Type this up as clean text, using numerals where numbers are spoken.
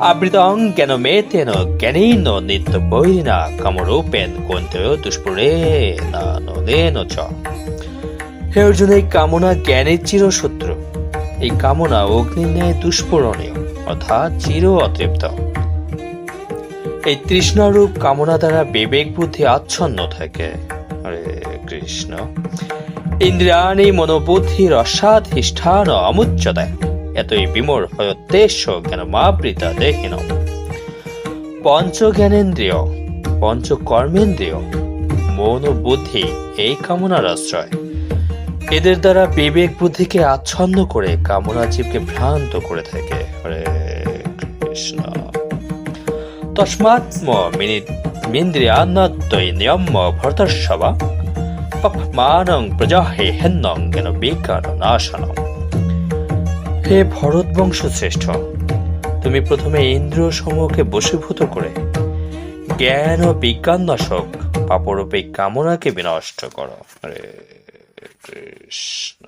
আবৃতং জ্ঞান মেতেন জ্ঞানেন নিত্য বৈরিনা কামরূপেন কোন্তেয় দুষ্পুরে না নদেন চ। হে অর্জুন, এই কামনা জ্ঞানের চিরশত্রু। এই কামনা অগ্নির ন্যায় দুষ্পূরণীয়, অর্থাৎ চির অতৃপ্ত। এই তৃষ্ণারূপ কামনা দ্বারা বিবেক বুদ্ধি আচ্ছন্ন থাকে। হরে কৃষ্ণ। ইন্দ্রিয়াণি মনোবুদ্ধির অসাধিষ্ঠান অমুচ্যতে এতই বিমূঢ় হয়তেশ্ব জ্ঞানমাবৃতা দেহিন। পঞ্চ জ্ঞানেন্দ্রিয়, পঞ্চ কর্মেন্দ্রিয়, মন ও বুদ্ধি এই কামনার আশ্রয়। এদের দ্বারা বিবেক বুদ্ধিকে আচ্ছন্ন করে কামনা জীবকে ভ্রান্ত করে থাকে। হরে কৃষ্ণ। তস্মাৎ মিন্দ্রিয়ান্নত্বই নিয়ম ভরতর্ষবা পপমানং প্রজাহে হেন্নং জ্ঞান বিজ্ঞান নাশনম। হে ভরত বংশ শ্রেষ্ঠ, তুমি প্রথমে ইন্দ্রিয় সমূহকে বশীভূত করে জ্ঞান ও বিজ্ঞান নাশক পাপরূপে কামনাকে বিনষ্ট করো। হরে কৃষ্ণ।